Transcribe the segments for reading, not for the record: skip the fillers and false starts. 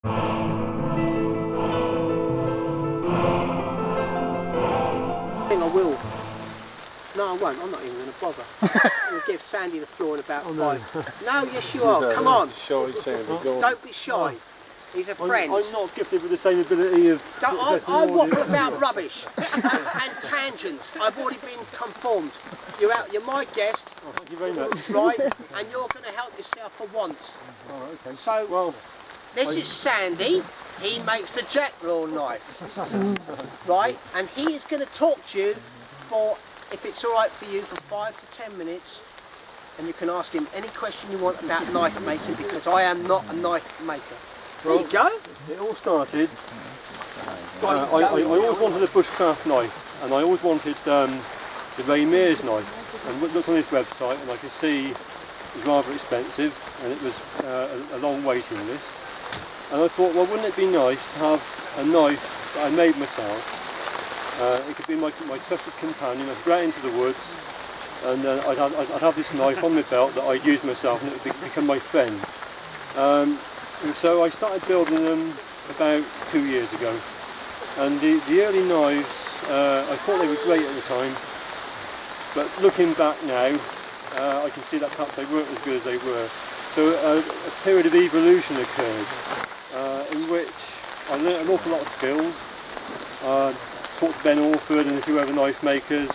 I will. No, I won't. I'm not even going to bother. I'm going to give Sandy the floor in about 5. No, yes you are. Come on. Shy Sandy, go on. Don't be shy. He's a friend. I'm not gifted with the same ability of... I waffle about rubbish and tangents. I've already been conformed. You're my guest. Oh, thank you very much. Right? And you're going to help yourself for once. Oh, okay. So, well, this is Sandy. He makes the Jacklore knife. Right? And he is going to talk to you for, if it's all right for you, for 5 to 10 minutes. And you can ask him any question you want about knife making, because I am not a knife maker. There you go. It all started, I always wanted a bushcraft knife, and I always wanted the Ray Mears knife, and looked on his website and I could see it was rather expensive and it was a long waiting list, and I thought, well, wouldn't it be nice to have a knife that I made myself. It could be my trusted companion. I'd go out into the woods and I'd have this knife on my belt that I'd use myself, and it would become my friend. And so I started building them about 2 years ago, and the early knives, I thought they were great at the time, but looking back now, I can see that perhaps they weren't as good as they were. So a period of evolution occurred, in which I learnt an awful lot of skills. Talked to Ben Orford and a few other knife makers.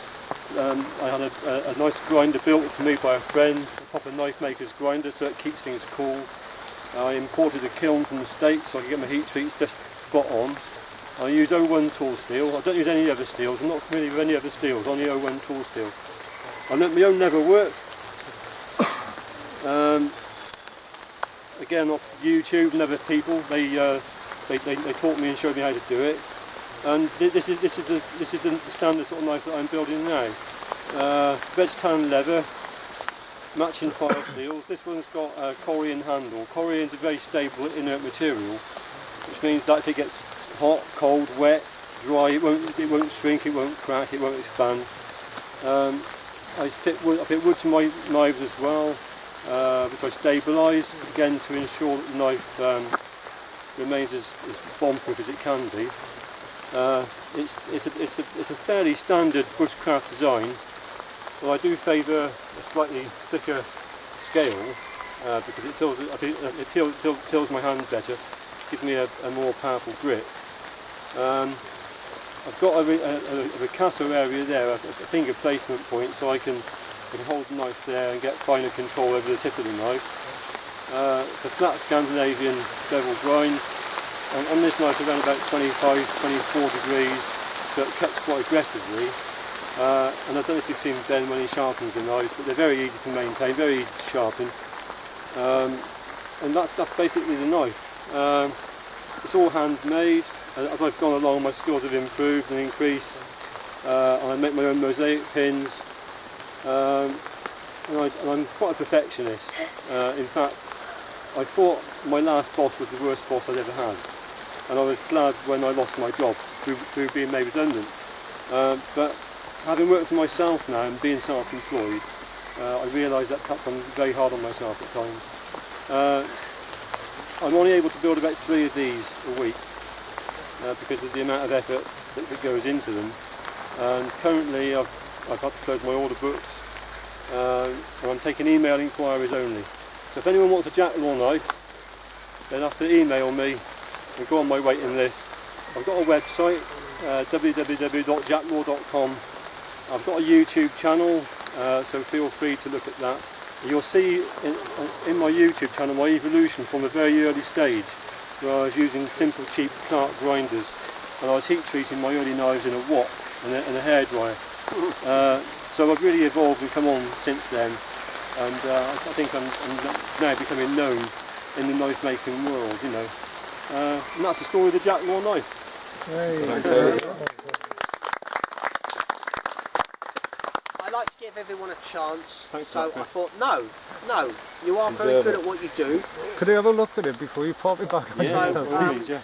I had a nice grinder built for me by a friend, a proper knife maker's grinder, so it keeps things cool. I imported a kiln from the States so I could get my heat treats just spot on. I use 01 tool steel. I don't use any other steels. I'm not familiar with any other steels, only 01 tool steel. I learnt my own leather work. Again, off YouTube and other people, they taught me and showed me how to do it. And this is the standard sort of knife that I'm building now. Veg tan leather, matching file steels. This one's got a Corian handle. Corian's a very stable inert material, which means that if it gets hot, cold, wet, dry, it won't shrink, it won't crack, it won't expand. I fit wood to my knives as well, which I stabilise, again to ensure that the knife remains as bomb-proof as it can be. It's a fairly standard bushcraft design. Well, I do favour a slightly thicker scale because it tills my hand better, gives me a more powerful grip. I've got a ricasso area there, a finger placement point, so I can hold the knife there and get finer control over the tip of the knife. It's a flat Scandinavian bevel grind. On this knife around about 25, 24 degrees, so it cuts quite aggressively. And I don't know if you've seen Ben when he sharpens the knives, but they're very easy to maintain, very easy to sharpen. And that's basically the knife. It's all handmade. As I've gone along, my skills have improved and increased. And I make my own mosaic pins. And I'm quite a perfectionist. In fact, I thought my last boss was the worst boss I'd ever had. And I was glad when I lost my job through being made redundant. But having worked for myself now and being self-employed, I realise that perhaps I'm very hard on myself at times. I'm only able to build about 3 of these a week because of the amount of effort that goes into them. And currently I've had to close my order books, and I'm taking email inquiries only. So if anyone wants a Jacklore knife, they'll have to email me and go on my waiting list. I've got a website, www.jacklore.com. I've got a YouTube channel, so feel free to look at that. You'll see in my YouTube channel my evolution from a very early stage, where I was using simple cheap Clark grinders, and I was heat treating my early knives in a wok and a hairdryer. So I've really evolved and come on since then, and I think I'm now becoming known in the knife making world, you know. And that's the story of the Jacklore knife. I like to give everyone a chance. Thanks, so Doctor. I thought, no, you are very good at what you do. Could I have a look at it before you pop it back on? Yeah, So, please, yeah.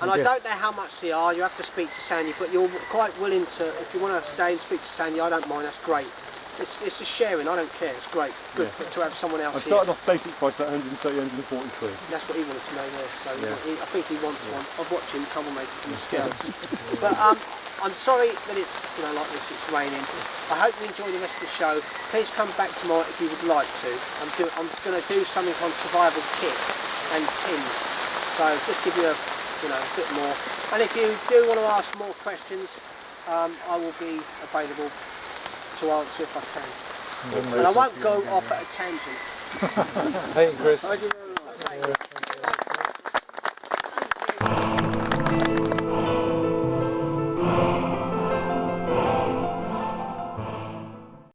And I don't know how much they are, you have to speak to Sandy, but you're quite willing to, if you want to stay and speak to Sandy, I don't mind, that's great. It's just sharing. I don't care. It's great. Good to have someone else I here. started off basic price at 130, 143. That's what he wanted to know there. So I think he wants one. I've watched him troublemaker from the scouts. But I'm sorry that it's like this. It's raining. I hope you enjoy the rest of the show. Please come back tomorrow if you would like to. I'm going to do something on survival kits and tins. So just give you a bit more. And if you do want to ask more questions, I will be available to answer if I can. And I won't go off at a tangent. Hey, Chris. Thank you very